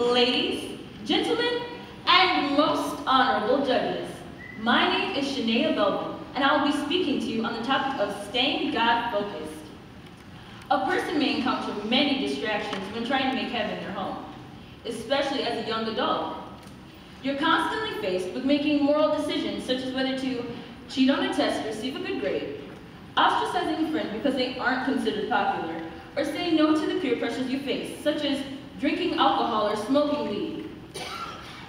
ladies, gentlemen, and most honorable judges. My name is Shanaya Belvin, and I will be speaking to you on the topic of staying God-focused. A person may encounter many distractions when trying to make heaven their home, especially as a young adult. You're constantly faced with making moral decisions such as whether to cheat on a test to receive a good grade, ostracizing a friend because they aren't considered popular, or saying no to the peer pressures you face, such as drinking alcohol or smoking weed.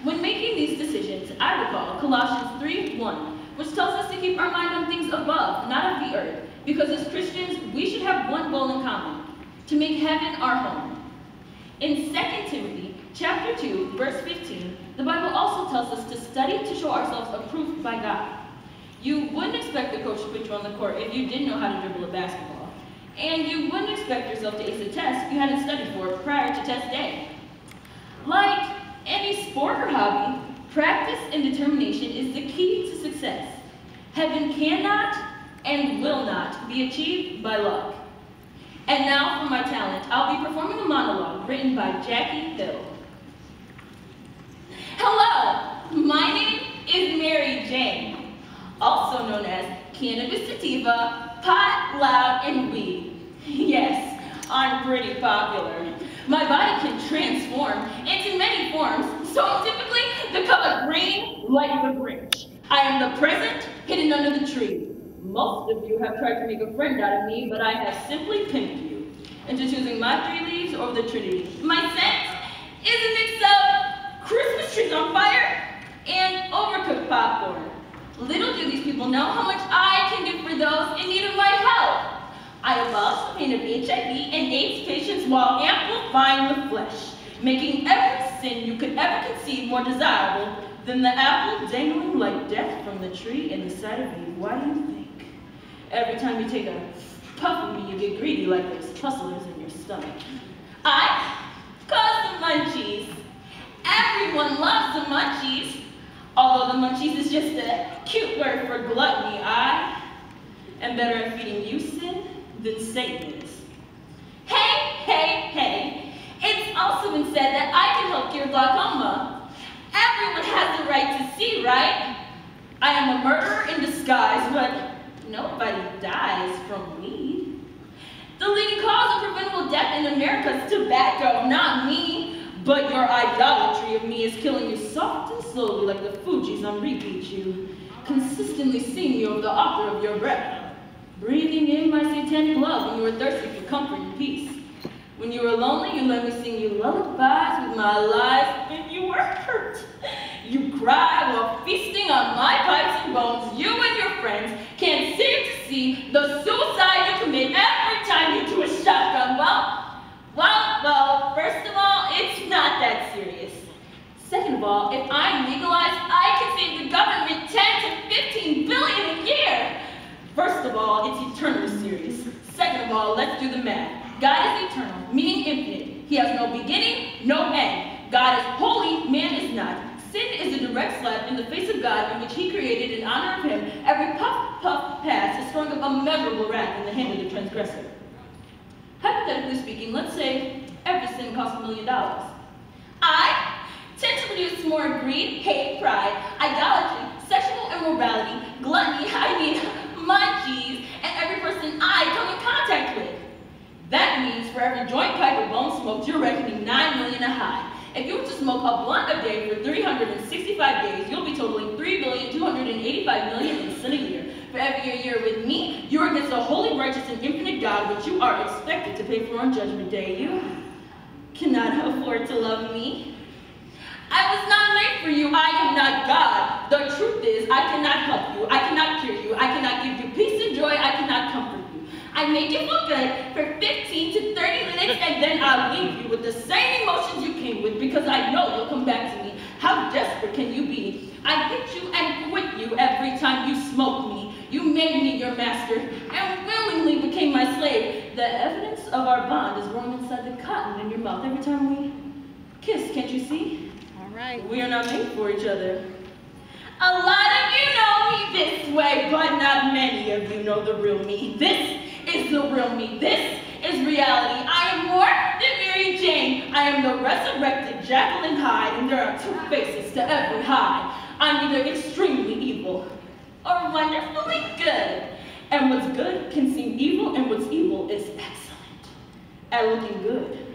When making these decisions, I recall Colossians 3:1, which tells us to keep our mind on things above, not of the earth, because as Christians, we should have one goal in common, to make heaven our home. In 2 Timothy chapter 2, verse 15, the Bible also tells us to study to show ourselves approved by God. You wouldn't expect the coach to put you on the court if you didn't know how to dribble a basketball. And you wouldn't expect yourself to ace a test you hadn't studied for prior to test day. Like any sport or hobby, practice and determination is the key to success. Heaven cannot and will not be achieved by luck. And now for my talent, I'll be performing a monologue written by Jackie Hill. Hello, my name is Mary Jane, also known as Cannabis Sativa, Pot, Loud, and Weed. Yes, I'm pretty popular. My body can transform into many forms, so I'm typically the color green like the Grinch. I am the present hidden under the tree. Most of you have tried to make a friend out of me, but I have simply pimped you into choosing my 3 leaves over the Trinity. My scent is a mix of Christmas trees on fire and overcooked popcorn. Little do these people know how much I can do for those in need of my help. I abolished the pain of HIV and AIDS patients while amplifying the flesh, making every sin you could ever conceive more desirable than the apple dangling like death from the tree in the sight of Eve. Why do you think? Every time you take a puff of me, you get greedy like those tusslers in your stomach. I cause the munchies. Everyone loves the munchies. Although the munchies is just a cute word for gluttony, I am better at feeding you sin than Satan is. Hey, it's also been said that I can help cure glaucoma. Everyone has the right to see, right? I am a murderer in disguise, but nobody dies from weed. The leading cause of preventable death in America is tobacco, not me. But your idolatry of me is killing you soft and slowly like the Fugees on repeat. You consistently sing me over the opera of your breath, breathing in my satanic love when you were thirsty for comfort and peace. When you were lonely, you let me sing you lullabies with my lies when you were hurt. You cry while feasting on my pipes and bones. You and your friends can't seem to see the suicide you commit every time you do a shotgun. Well, first of all, it's not that serious. Second of all, if I'm legalized, I can save the government 10 to 15 billion a year. First of all, it's eternally serious. Second of all, let's do the math. God is eternal, meaning infinite. He has no beginning, no end. God is holy, man is not. Sin is a direct slap in the face of God in which he created in honor of him. Every puff, pass is throwing up a measurable wrath in the hand of the transgressor. Hypothetically speaking, let's say every sin costs $1 million. I tend to produce more greed, hate, pride, idolatry, sexual immorality, gluttony, munchies, and every person I come in contact with. That means for every joint, pipe, or bone smoked, you're reckoning 9 million a high. If you were to smoke a blunt a day for 365 days, you'll be totaling 3,285,000,000 in sin a year. For every year with me, you're against a holy, righteous, and infinite God, which you are expected to pay for on Judgment Day. You cannot afford to love me. I was not made for you. I am not God. The truth is, I cannot help you. I cannot cure you. I cannot give you peace and joy. I cannot comfort you. I make you feel good for 15 to 30 minutes, and then I'll leave you with the same emotions you came with because I know you'll come back to me. How desperate can you be? I hit you and quit you every time you smoked me. You made me your master and willingly became my slave. The evidence of our bond is growing inside the cotton in your mouth every time we kiss, can't you see? All right. We are not made for each other. A lot of you know me this way, but not many of you know the real me. This is the real me. This is reality. I am more than Mary Jane. I am the resurrected Jekyll and Hyde, and there are two faces to every Hyde. I'm either extremely evil or wonderfully good. And what's good can seem evil, and what's evil is excellent at looking good.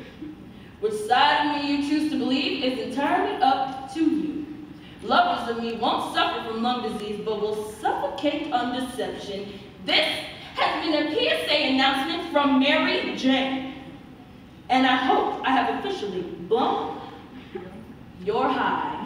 Which side of me you choose to believe is entirely up to you. Lovers of me won't suffer from lung disease, but will suffocate on deception. This has been a PSA announcement from Mary Jane. And I hope I have officially blown your high.